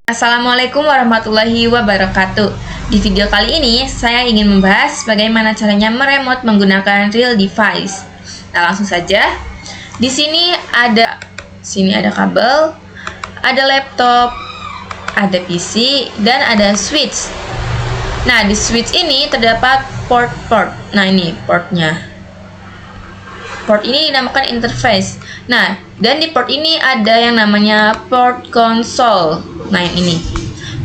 Assalamualaikum warahmatullahi wabarakatuh. Di video kali ini saya ingin membahas bagaimana caranya meremote menggunakan real device. Nah, langsung saja. Di sini ada kabel, ada laptop, ada PC, dan ada switch. Nah, di switch ini terdapat port. Nah, ini portnya. Port ini dinamakan interface. Nah, dan di port ini ada yang namanya port console. Nah, ini.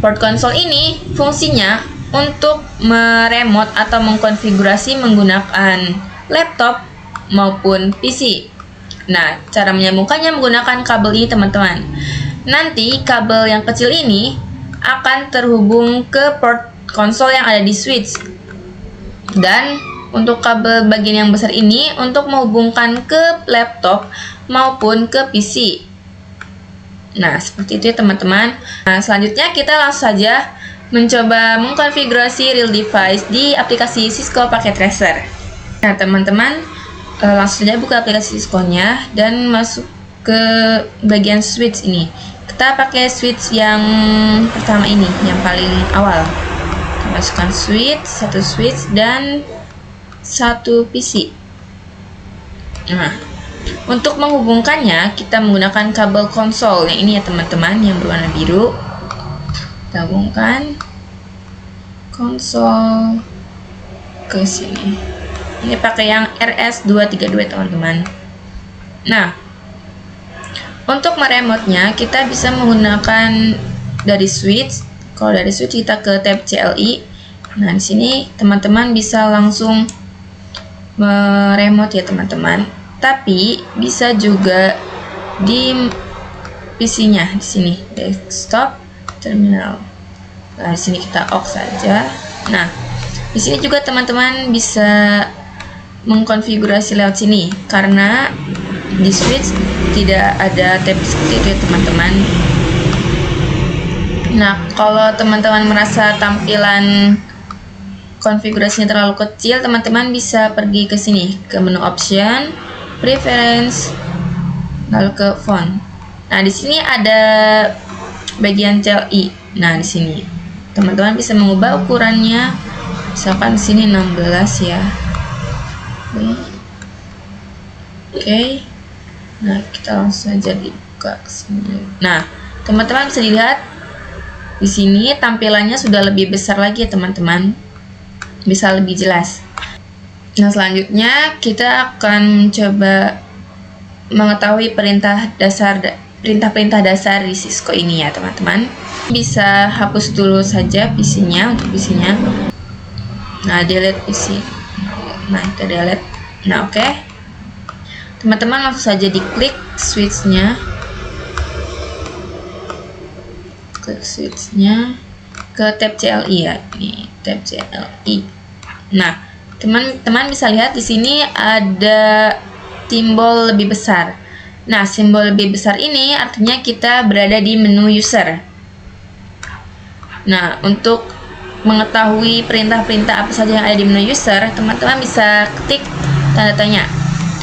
Port console ini fungsinya untuk meremote atau mengkonfigurasi menggunakan laptop maupun PC. Nah, cara menyambungkannya menggunakan kabel ini, teman-teman. Nanti kabel yang kecil ini akan terhubung ke port console yang ada di switch. Dan untuk kabel bagian yang besar ini untuk menghubungkan ke laptop maupun ke PC. Nah, seperti itu ya teman-teman. Nah, selanjutnya kita langsung saja mencoba mengkonfigurasi real device di aplikasi Cisco Packet Tracer. Nah, teman-teman, langsung saja buka aplikasi Cisco-nya dan masuk ke bagian switch ini. Kita pakai switch yang pertama ini, yang paling awal. Kita masukkan satu switch dan satu PC. Nah, untuk menghubungkannya kita menggunakan kabel konsol yang ini ya teman-teman, yang berwarna biru. Kita hubungkan konsol ke sini. Ini pakai yang RS232 teman-teman. Nah, untuk meremotnya kita bisa menggunakan dari switch. Kalau dari switch kita ke tab CLI. Nah, di sini teman-teman bisa langsung meremote ya teman-teman, tapi bisa juga di PC-nya di sini desktop terminal. Nah, di sini kita off saja. Nah, di sini juga teman-teman bisa mengkonfigurasi lewat sini karena di switch tidak ada tab seperti itu ya teman-teman. Nah, kalau teman-teman merasa tampilan konfigurasinya terlalu kecil, teman-teman bisa pergi ke sini, ke menu option, preference, lalu ke font. Nah, di sini ada bagian CLI. Nah, di sini teman-teman bisa mengubah ukurannya. Misalkan di sini 16 ya. Oke. Nah, kita langsung saja dibuka ke sini. Nah, teman-teman bisa dilihat di sini tampilannya sudah lebih besar lagi ya teman-teman. Bisa lebih jelas. Nah, selanjutnya kita akan coba mengetahui perintah-perintah dasar di Cisco ini ya teman-teman. Bisa hapus dulu saja PC-nya untuk PC-nya. Nah, delete PC. Nah, kita delete. Nah, oke. Teman-teman langsung saja diklik switch-nya. Klik switch-nya ke tab CLI ya. Ini tab CLI. Nah, teman-teman bisa lihat di sini ada simbol lebih besar. Nah, simbol lebih besar ini artinya kita berada di menu user. Nah, untuk mengetahui perintah-perintah apa saja yang ada di menu user, teman-teman bisa ketik tanda tanya.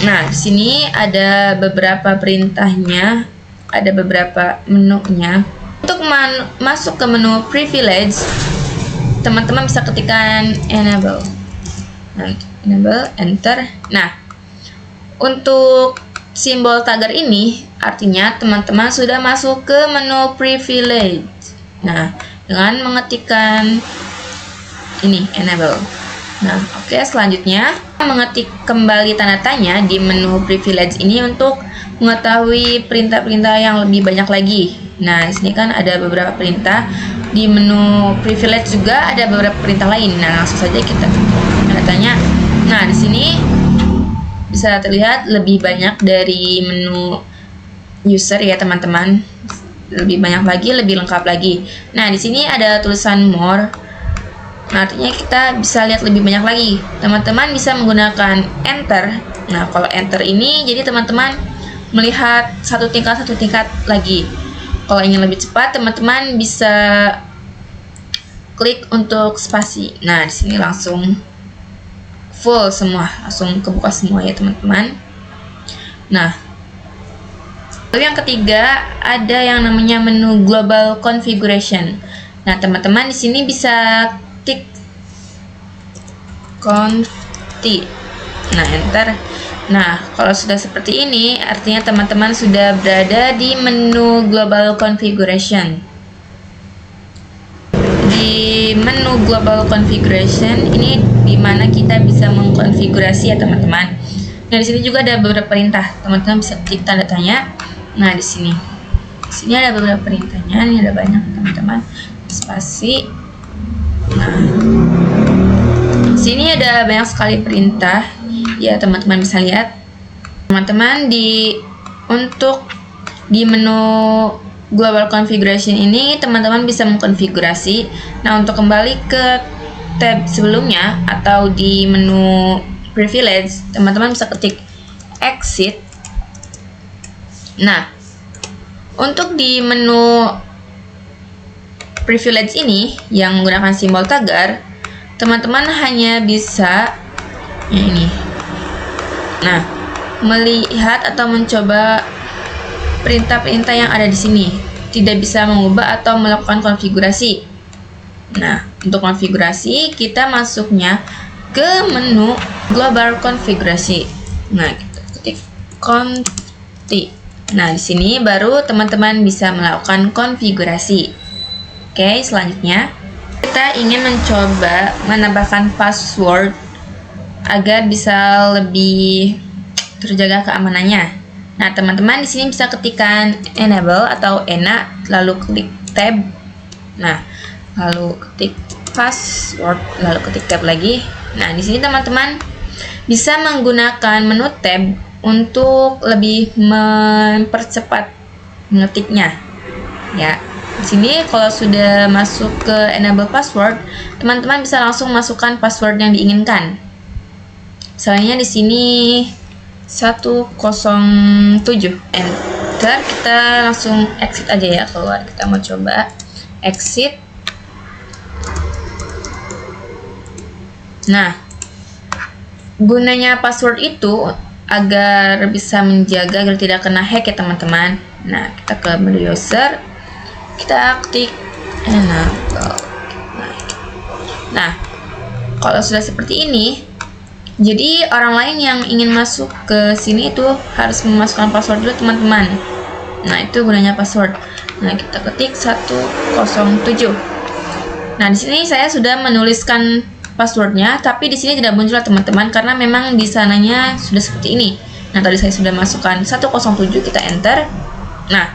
Nah, di sini ada beberapa perintahnya, ada beberapa menunya. Untuk masuk ke menu privilege, teman-teman bisa ketikkan enable. Nah, enable, enter. Nah, untuk simbol tagar ini artinya teman-teman sudah masuk ke menu privilege. Nah, dengan mengetikkan ini enable. Nah, oke, selanjutnya mengetik kembali tanda tanya di menu privilege ini untuk mengetahui perintah-perintah yang lebih banyak lagi. Nah, di sini kan ada beberapa perintah. Di menu privilege juga ada beberapa perintah lain. Nah, langsung saja kita tanda tanya. Nah, di sini bisa terlihat lebih banyak dari menu user ya, teman-teman. Lebih banyak lagi, lebih lengkap lagi. Nah, di sini ada tulisan more. Nah, artinya kita bisa lihat lebih banyak lagi. Teman-teman bisa menggunakan enter. Nah, kalau enter ini jadi teman-teman melihat satu tingkat lagi. Kalau ingin lebih cepat, teman-teman bisa klik untuk spasi. Nah, di sini langsung full semua, langsung kebuka semua ya teman-teman. Nah, Lalu yang ketiga ada yang namanya menu Global Configuration. Nah, teman-teman di sini bisa klik Confi. Nah, enter. Nah, kalau sudah seperti ini, artinya teman-teman sudah berada di menu Global Configuration. Di menu Global Configuration ini dimana kita bisa mengkonfigurasi ya teman-teman. Nah, di sini juga ada beberapa perintah. Teman-teman bisa klik tanda tanya. Nah, di sini ada beberapa perintahnya. Ini ada banyak teman-teman. Spasi. Nah, di sini ada banyak sekali perintah. Ya, teman-teman bisa lihat. Teman-teman untuk di menu Global Configuration ini teman-teman bisa mengkonfigurasi. Nah, untuk kembali ke tab sebelumnya atau di menu Privilege, teman-teman bisa ketik Exit. Nah, untuk di menu Privilege ini yang menggunakan simbol tagar, teman-teman hanya bisa ini. Nah, melihat atau mencoba perintah-perintah yang ada di sini, tidak bisa mengubah atau melakukan konfigurasi. Nah, untuk konfigurasi kita masuknya ke menu Global Configuration. Nah, kita ketik Confi. Nah, di sini baru teman-teman bisa melakukan konfigurasi. Oke, selanjutnya kita ingin mencoba menambahkan password agar bisa lebih terjaga keamanannya. Nah, teman-teman di sini bisa ketikkan enable atau enak, lalu klik tab. Nah, lalu ketik password, lalu ketik tab lagi. Nah, di sini teman-teman bisa menggunakan menu tab untuk lebih mempercepat mengetiknya. Ya, di sini kalau sudah masuk ke enable password, teman-teman bisa langsung masukkan password yang diinginkan. Misalnya di sini 107. Enter, kita langsung exit aja ya, keluar. Kita mau coba exit. Nah, gunanya password itu agar bisa menjaga agar tidak kena hack ya teman-teman. Nah, kita ke menu user, kita klik enable. Nah, kalau sudah seperti ini, jadi orang lain yang ingin masuk ke sini itu harus memasukkan password dulu teman-teman. Nah, itu gunanya password. Nah, kita ketik 107. Nah, di sini saya sudah menuliskan passwordnya, tapi di sini tidak muncul teman-teman karena memang di sananya sudah seperti ini. Nah, tadi saya sudah masukkan 107, kita enter. Nah,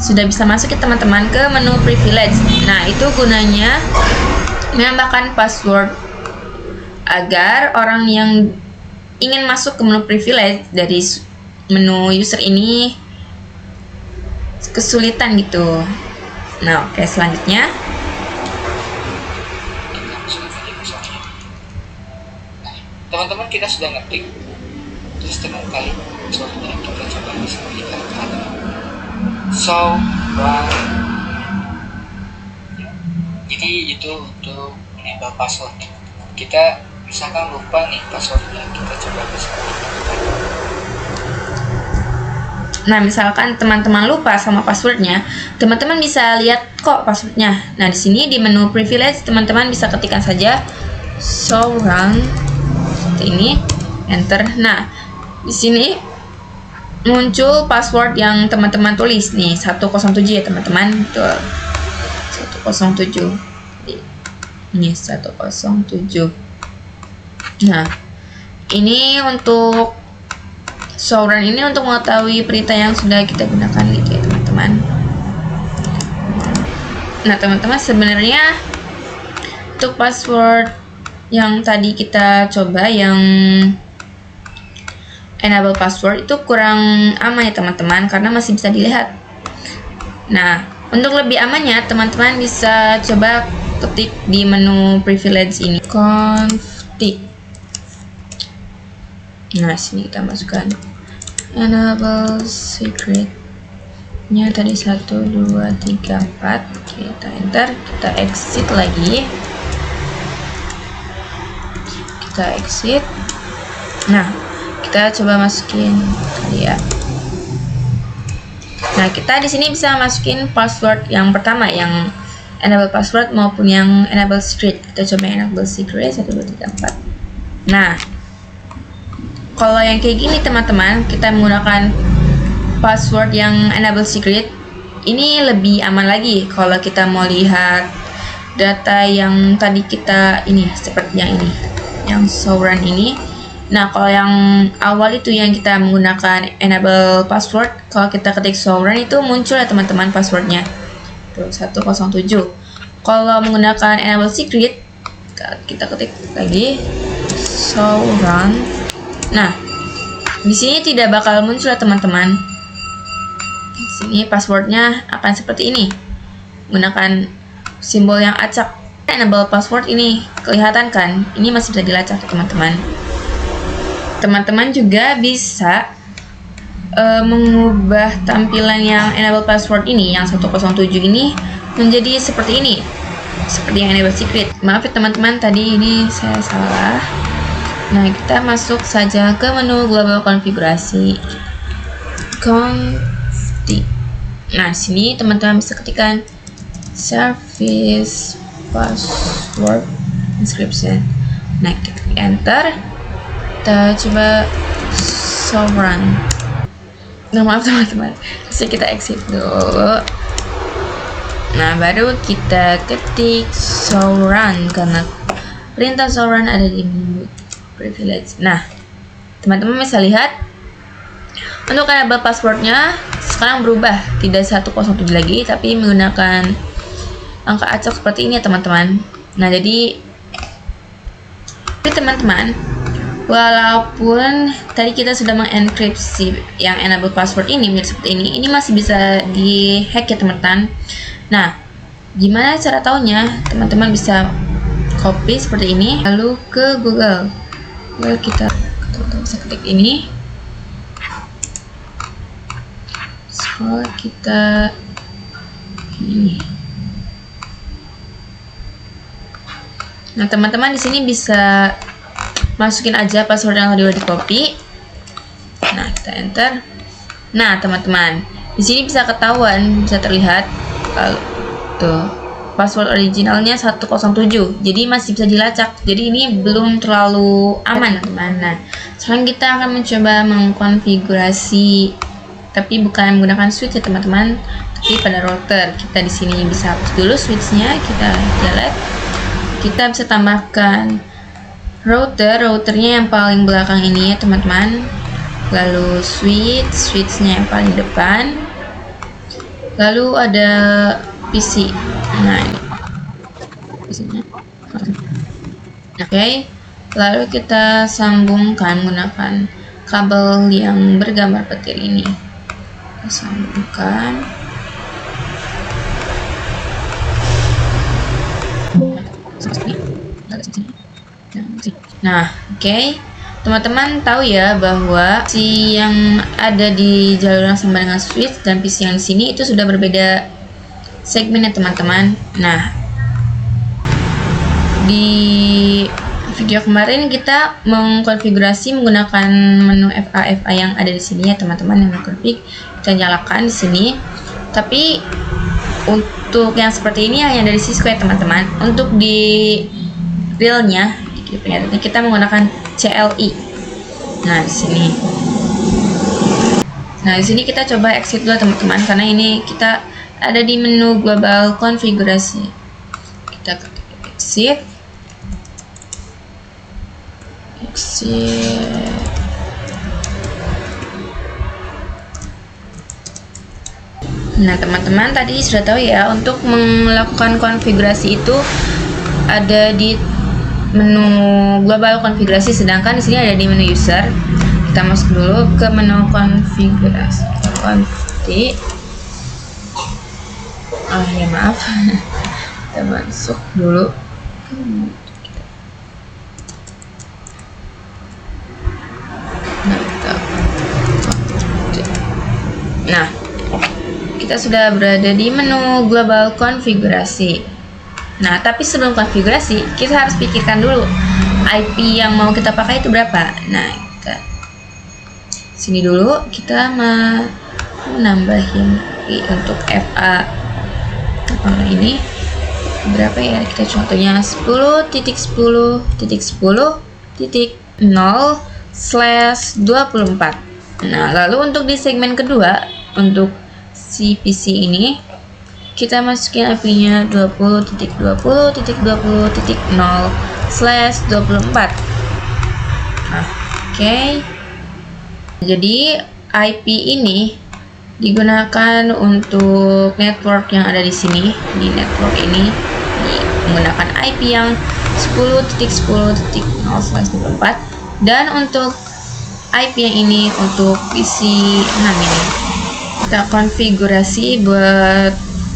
sudah bisa masuk ya teman-teman ke menu privilege. Nah, itu gunanya menambahkan password agar orang yang ingin masuk ke menu privilege dari menu user ini kesulitan gitu. Nah, oke, selanjutnya teman-teman kita sudah ngetik, terus dengan kali passwordnya kita coba bisa melihatkan jadi itu untuk menambah password. Kita misalkan lupa nih passwordnya, kita coba bisa melihatkan. Nah, misalkan teman-teman lupa sama passwordnya, teman-teman bisa lihat kok passwordnya. Nah, di sini di menu privilege teman-teman bisa ketikkan saja run seperti ini, enter. Nah, di sini muncul password yang teman-teman tulis nih, 107 ya teman-teman. Betul. 107. Ini 107. Nah, ini untuk run ini untuk mengetahui perintah yang sudah kita gunakan gitu ya teman-teman. Nah, teman-teman sebenarnya untuk password yang tadi kita coba yang enable password itu kurang aman ya teman-teman karena masih bisa dilihat. Nah, untuk lebih amannya teman-teman bisa coba ketik di menu privilege ini Confi. Nah, sini kita masukkan enable secret nya tadi 1 2 3 4. Kita enter, kita exit lagi. Kita exit. Nah, kita coba masukin kali ya. Nah, kita di sini bisa masukin password yang pertama, yang enable password maupun yang enable secret. Kita coba enable secret 1 2 3 4. Nah, kalau yang kayak gini teman-teman, kita menggunakan password yang enable secret, ini lebih aman lagi kalau kita mau lihat data yang tadi kita ini, seperti yang ini, yang Sovereign ini. Nah, kalau yang awal itu yang kita menggunakan enable password, kalau kita ketik Sovereign itu muncul ya teman-teman passwordnya. Tuh, 107. Kalau menggunakan enable secret, kita ketik lagi Sovereign. Nah, di sini tidak bakal muncul ya teman-teman. Di sini passwordnya akan seperti ini, menggunakan simbol yang acak. Enable password ini kelihatan kan? Ini masih bisa dilacak teman-teman. Teman-teman juga bisa mengubah tampilan yang enable password ini, yang 107 ini menjadi seperti ini, seperti yang enable secret. Maaf ya teman-teman, tadi ini saya salah. Nah, kita masuk saja ke menu global konfigurasi. Nah, sini teman-teman bisa ketikkan service password encryption. Nah, kita klik enter. Kita coba Sovereign. Nah, maaf teman-teman, jadi kita exit dulu. Nah, baru kita ketik Sovereign karena perintah Sovereign ada di menu privilege. Nah, teman-teman bisa lihat untuk enable passwordnya sekarang berubah, tidak 107 lagi, tapi menggunakan angka acak seperti ini ya teman-teman. Nah, jadi teman-teman, walaupun tadi kita sudah mengenkripsi yang enable password ini menjadi seperti ini masih bisa dihack ya teman-teman. Nah, gimana cara taunya? Teman-teman bisa copy seperti ini, lalu ke Google. Lalu kita bisa klik ini. Scroll kita ini. Nah, teman-teman di sini bisa masukin aja password yang udah di copy. Nah, kita enter. Nah, teman-teman, di sini bisa ketahuan, bisa terlihat tuh password originalnya 107. Jadi masih bisa dilacak. Jadi ini belum terlalu aman, teman-teman. Nah, sekarang kita akan mencoba mengkonfigurasi, tapi bukan menggunakan switch ya teman-teman, tapi pada router. Kita di sini bisa hapus dulu switchnya, kita delete. Kita bisa tambahkan routernya yang paling belakang ini ya teman-teman, lalu switchnya yang paling depan, lalu ada PC. Nah, ini PC-nya. Oke, lalu kita sambungkan menggunakan kabel yang bergambar petir ini. Kita sambungkan. Nah, oke. Teman-teman tahu ya bahwa PC yang ada di jalur yang sama dengan switch dan PC yang di sini itu sudah berbeda segmen ya teman-teman. Nah, di video kemarin kita mengkonfigurasi menggunakan menu FA yang ada di sini ya teman-teman, yang config kita nyalakan di sini. Tapi untuk yang seperti ini hanya dari Cisco ya teman-teman. Untuk di realnya kita menggunakan CLI. Nah, di sini. Nah, di sini kita coba exit dulu teman-teman, karena ini kita ada di menu global konfigurasi. Kita ketik exit. Nah, teman-teman tadi sudah tahu ya, untuk melakukan konfigurasi itu ada di menu global konfigurasi, sedangkan di sini ada di menu user. Kita masuk dulu ke menu konfigurasi. Ya maaf. Kita masuk dulu. Nah, kita sudah berada di menu global konfigurasi. Nah, tapi sebelum konfigurasi, kita harus pikirkan dulu IP yang mau kita pakai itu berapa. Nah, kita sini dulu, kita nambahin untuk FA ini berapa ya, kita contohnya 10.10.0/24. Nah, lalu untuk di segmen kedua untuk si PC ini kita masukin IP-nya 20.20.20.0/24. Oke. Jadi IP ini digunakan untuk network yang ada di sini. Di network ini menggunakan IP yang 10.10.0/24, dan untuk IP yang ini untuk PC 6 ini kita konfigurasi buat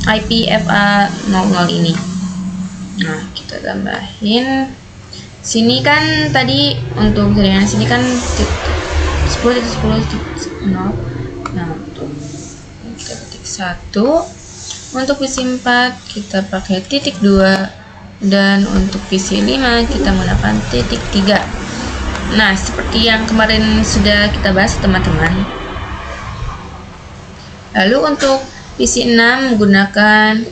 IP FA00 ini. Nah, kita tambahin sini kan tadi untuk jaringan sini kan 10.10.0. Nah, untuk kita titik 1, untuk PC 4 kita pakai titik 2, dan untuk PC 5 kita menggunakan titik 3. Nah, seperti yang kemarin sudah kita bahas teman-teman. Lalu untuk PC 6 menggunakan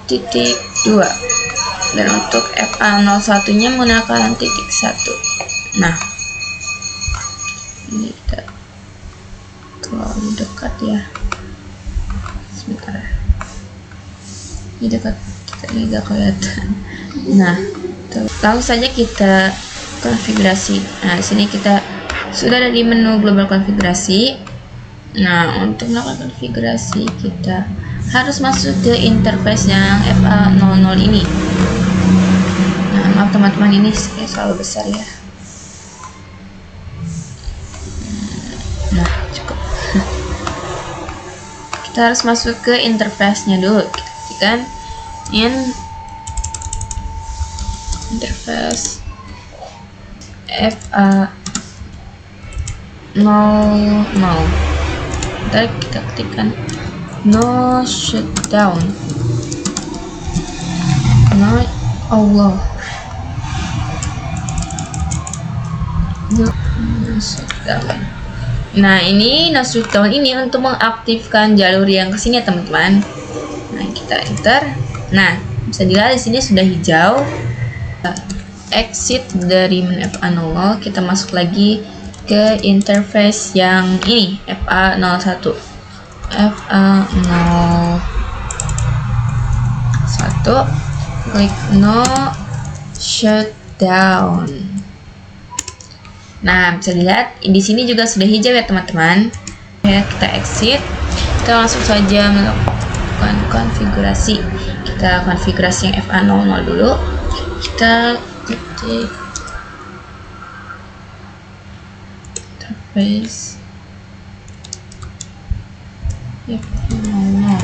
titik 2, dan untuk FA01 nya menggunakan titik 1. Nah, ini kita terlalu dekat ya, sebentar, ini dekat, ini gak kelihatan. Nah, langsung saja kita konfigurasi. Nah, di sini kita sudah ada di menu global konfigurasi. Nah, untuk melakukan konfigurasi kita harus masuk ke interface yang FA00 ini. Nah, maaf teman-teman, ini selalu besar ya. Nah, cukup. Kita harus masuk ke interface-nya dulu. Kita ketikkan interface FA00. Ntar kita ketikkan no shutdown. No, Allah. No shutdown. Nah, ini no shutdown ini untuk mengaktifkan jalur yang kesini ya teman-teman. Nah, kita enter. Nah, bisa dilihat di sini sudah hijau. Exit dari menu FA00, kita masuk lagi ke interface yang ini FA01. Klik no shutdown. Nah, bisa dilihat di sini juga sudah hijau ya teman-teman. Ya, kita exit. Kita langsung saja melakukan konfigurasi. Kita konfigurasi yang FA00 dulu. Kita ketik interface FA00.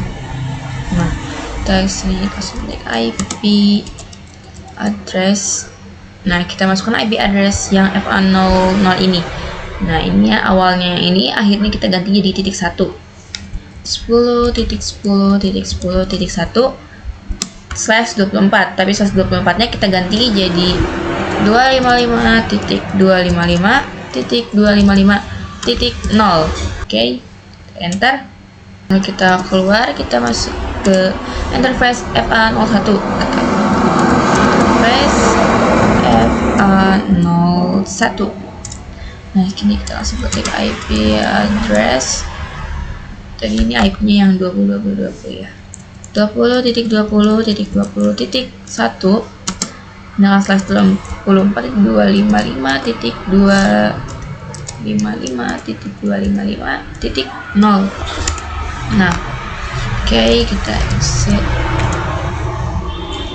Nah, kita sini kasih IP address. Nah, kita masukkan IP address yang FA00 ini. Nah, ini ya, awalnya yang ini, akhirnya kita ganti jadi titik 1. 10.10.10.1/24, tapi 124 nya kita ganti jadi 255.255.255.0. Oke, enter. Nah, kita keluar, kita masuk ke interface FA01. Interface FA01. Nah, kini kita langsung ketik IP address. Tadi ini IP-nya yang 20.20.20 ya. 20.20.20.1. Nah, slash 24.255.255.0. Nah, oke, kita exit.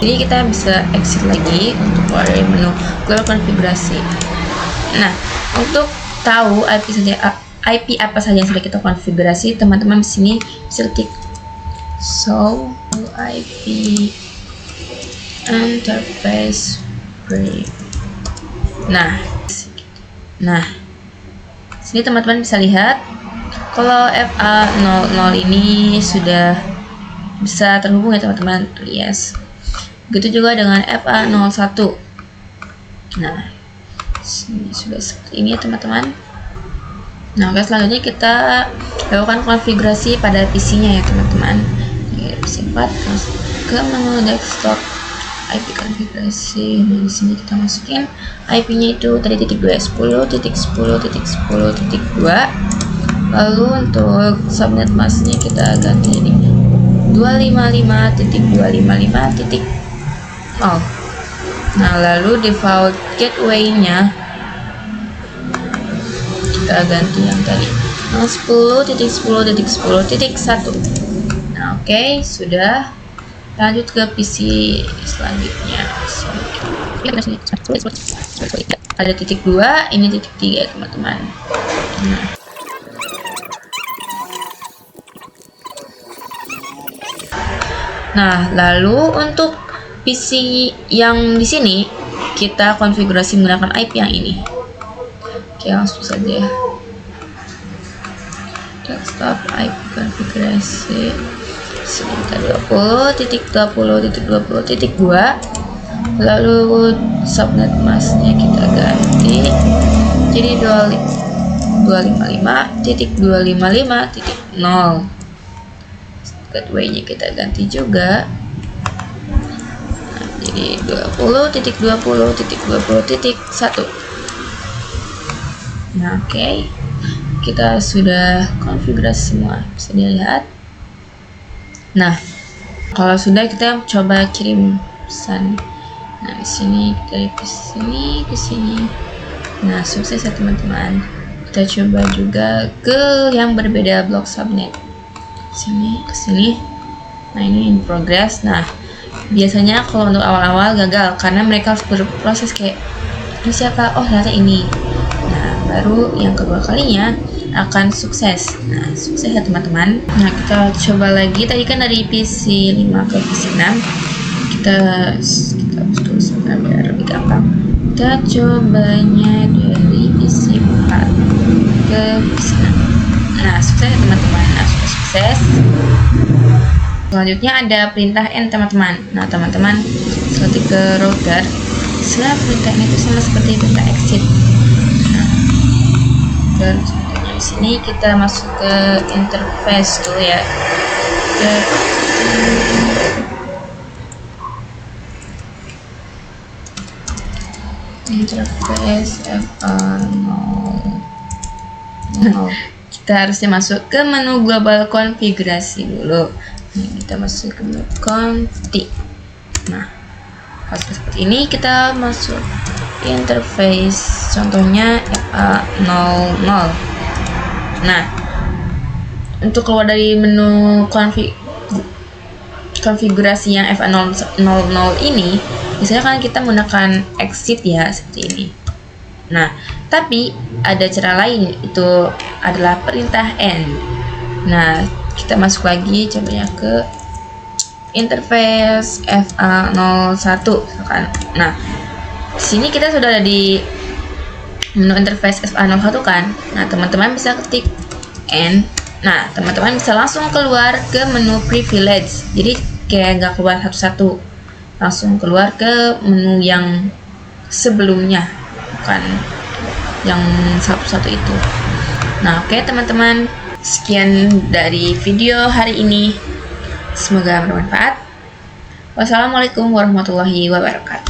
Jadi kita bisa exit lagi untuk keluar dari menu global konfigurasi. Nah, untuk tahu IP apa saja yang sudah kita konfigurasi, teman-teman di sini bisa klik show IP interface brief. Nah, sini teman-teman bisa lihat kalau FA00 ini sudah bisa terhubung ya teman-teman. Yes. Begitu juga dengan FA01. Nah, sini sudah seperti ini ya teman-teman. Nah, oke, selanjutnya kita lakukan konfigurasi pada PC-nya ya teman-teman. PC 4 masuk ke menu desktop, IP konfigurasi. Nah, di sini kita masukin IP-nya itu tadi .2 10.10.10.2. Lalu untuk subnet masknya kita ganti ini 255.255.0. Nah, lalu default gateway-nya kita ganti yang tadi 10.10.10.1. Nah, oke, sudah. Lanjut ke PC selanjutnya. Ada titik 2, ini titik 3 teman-teman. Nah, lalu untuk PC yang di sini kita konfigurasi menggunakan IP yang ini. Oke, langsung saja. Desktop IP konfigurasi. Sini kita 20.20.20.2. Lalu subnet masknya kita ganti jadi 255.255.0. Gateway-nya kita ganti juga. Nah, jadi 20.20.20.1. Nah, oke. Kita sudah konfigurasi semua, bisa dilihat. Nah, kalau sudah kita coba kirim pesan. Nah, di sini dari sini ke sini. Nah, sukses ya teman-teman. Kita coba juga ke yang berbeda blok subnet. Sini ke sini. Nah, ini in progress. Nah, biasanya kalau untuk awal-awal gagal karena mereka harus berproses kayak ini siapa? Oh, ternyata ini. Nah, baru yang kedua kalinya akan sukses. Nah, sukses ya teman-teman. Nah, kita coba lagi. Tadi kan dari PC 5 ke PC 6. Kita betul sebentar biar lebih gampang. Kita cobanya dari PC 4 ke PC 6. Nah, sukses ya teman-teman. Nah, sukses. Selanjutnya ada perintah N teman-teman. Nah, teman-teman seperti ke router. Setelah perintah N itu sama seperti perintah exit. Nah, di sini kita masuk ke interface dulu ya. Interface FA0. Kita harusnya masuk ke menu global konfigurasi dulu. Nah, kita masuk ke menu config. Nah, hasil seperti ini. Kita masuk interface, contohnya FA00. Nah, untuk keluar dari menu konfigurasi yang FA00 ini, biasanya kan kita menggunakan exit ya, seperti ini. Nah, tapi ada cara lain, itu adalah perintah N. Nah, kita masuk lagi coba ke interface FA01 misalkan. Nah, di sini kita sudah ada di menu interface FA01 kan. Nah, teman-teman bisa ketik N. Nah, teman-teman bisa langsung keluar ke menu privilege. Jadi kayak nggak keluar satu-satu, langsung keluar ke menu yang sebelumnya, bukan yang satu-satu itu. Nah, oke teman-teman, sekian dari video hari ini. Semoga bermanfaat. Wassalamualaikum warahmatullahi wabarakatuh.